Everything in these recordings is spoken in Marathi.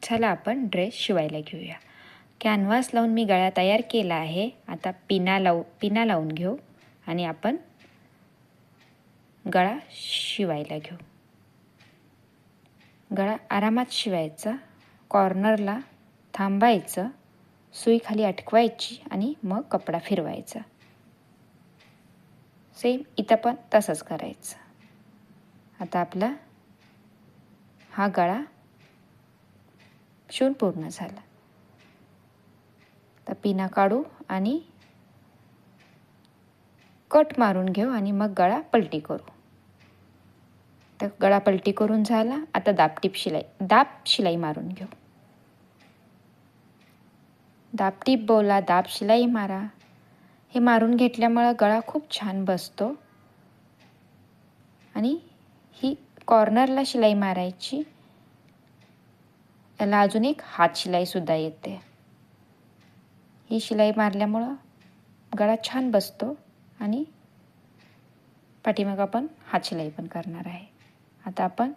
चला आपण ड्रेस शिवायला घेऊया. कॅनव्हास लावून मी गळा तयार केला आहे. आता पिना लावून घेऊ आणि आपण गळा शिवायला घेऊ. गळा आरामात शिवायचा, कॉर्नरला थांबायचं, सुई खाली अटकवायची आणि मग कपडा फिरवायचा. सेम इथं पण तसंच करायचं. आता आपला हा गळा शिवून पूर्ण झाला. तर पिना काढू आणि कट मारून घेऊ आणि मग गळा पलटी करू. तर गळा पलटी करून झाला. आता दाब शिलाई मारून घेऊ. दाबटीप बोला, दाब शिलाई मारा. हे मारून घेतल्यामुळं गळा खूप छान बसतो. आणि ही कॉर्नरला शिलाई मारायची. याला अजून एक हात शिलाई सुद्धा येते. ही शिलाई मारल्यामुळं गळा छान बसतो आणि पाठीमाग आपण हात शिलाई पण करणार आहे. आता आपण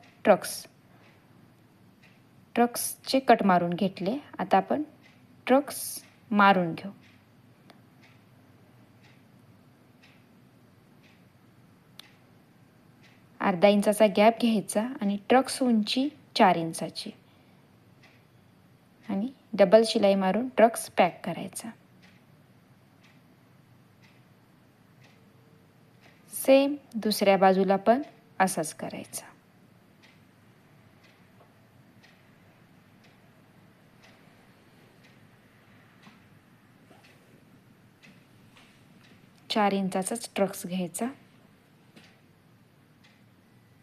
ट्रक्सचे कट मारून घेतले. आता आपण ट्रक्स मारून घेऊ. अर्धा इंचाचा गॅप घ्यायचा आणि ट्रक्स उंची 4 इंचाची आणि डबल शिलाई मारून ट्रक्स पॅक करायचा. सेम दुसऱ्या बाजूला पण असंच करायचं. चार इंचाचाच ट्रक्स घ्यायचा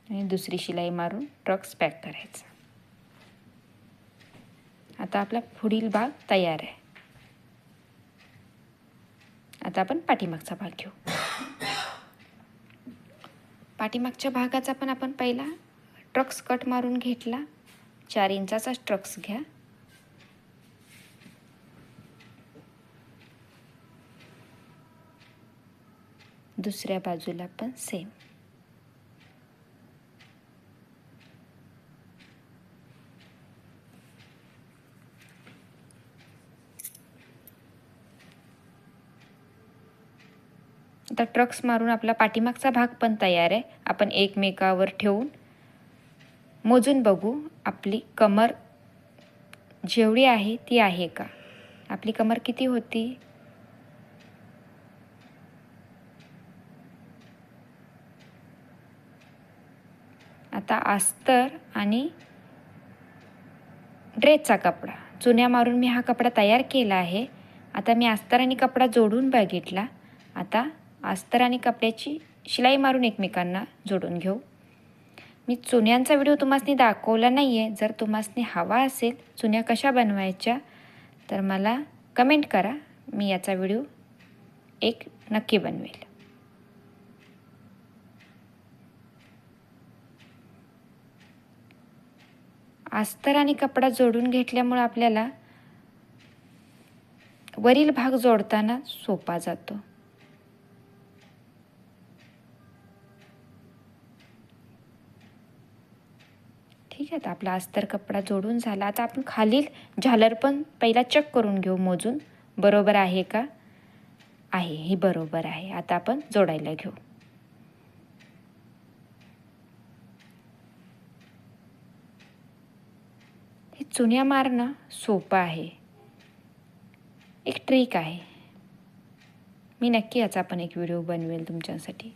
आणि दुसरी शिलाई मारून ट्रक्स पॅक करायचा. आता आपला पुढील भाग तयार आहे. आता आपण पाठीमागचा भाग घेऊ. पाठीमागच्या भागाचा पण आपण पहिला ट्रक्स कट मारून घेतला. 4 इंचाचा ट्रक्स घ्या. दुसऱ्या बाजूला पण सेम. आता ट्रक्स मारून आपला पाठीमागचा भाग पण तयार आहे. आपण एकमेकावर ठेवून मोजून बघू आपली कमर जेवढी आहे ती आहे का. आपली कमर किती होती? आता अस्तर आणि ड्रेसचा कपडा चुन्या मारून मी हा कपडा तयार केला आहे. आता मी अस्तर आणि कपडा जोडून बघितला. आता अस्तर आणि कपड्याची शिलाई मारून एकमेकांना जोडून घेऊ. मी चुन्यांचा व्हिडिओ तुम्हाला दाखवला नाही आहे. जर तुम्हाला हवा असेल चुन्या कशा बनवायच्या तर मला कमेंट करा. मी याचा व्हिडिओ एक नक्की बनवेल. अस्तर आणि कपडा जोडून घेतल्यामुळे आपल्याला वरील भाग जोडताना सोपा जातो. ठीक आहे. तर आपला अस्तर कपडा जोडून झाला. आता आपण खालील झालर पण पहिला चेक करून घेऊ मोजून बरोबर आहे का. आहे, ही बरोबर आहे. आता आपण जोडायला घेऊ. हे चुन्या मारणं सोपं आहे. एक ट्रिक आहे. मी नक्की याचा पण एक व्हिडिओ बनवेल तुमच्यासाठी.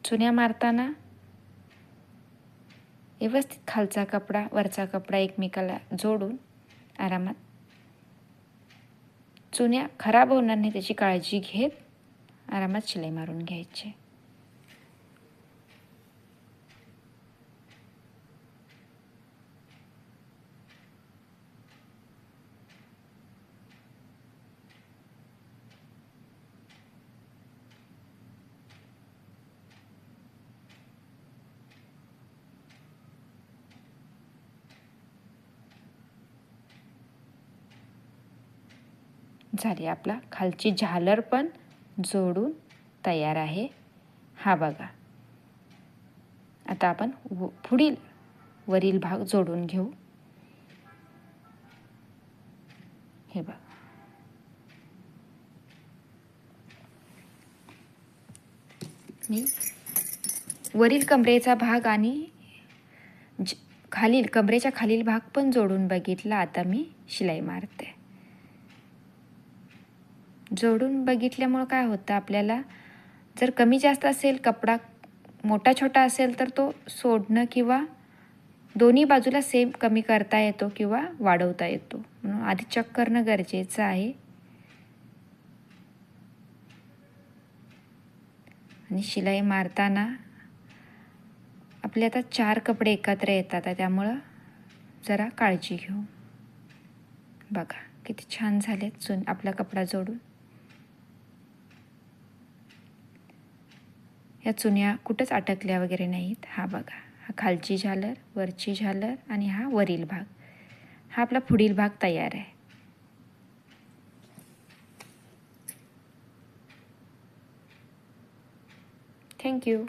चुन्या मारताना व्यवस्थित खालचा कपडा वरचा कपडा एकमेकाला जोडून आरामात चुन्या खराब होणार नाही त्याची काळजी घेत आरामात शिलाई मारून घ्यायची. झाली. आपला खालची झालर पण जोडून तयार आहे. हा बघा. आता आपण वरील भाग जोडून घेऊ. हे बघा. मी वरील कमरेचा भाग आणि कमरेच्या खालील भाग पण जोडून बघितला. आता मी शिलाई मारते. जोडून बघितल्यामुळं काय होतं, आपल्याला जर कमी जास्त असेल, कपडा मोठा छोटा असेल तर तो सोडणं किंवा दोन्ही बाजूला सेम कमी करता येतो किंवा वाढवता येतो. म्हणून आधी चेक करणं गरजेचं आहे. आणि शिलाई मारताना आपले आता 4 कपडे एकत्र येतात, त्यामुळं जरा काळजी घेऊ. बघा किती छान झालेत आपला कपडा जोडून. या चुन्या कुठंच अटकल्या वगैरे नाहीत. हा बघा, हा खालची झालर, वरची झालर आणि हा वरील भाग. हा आपला पुढील भाग तयार आहे. थँक्यू.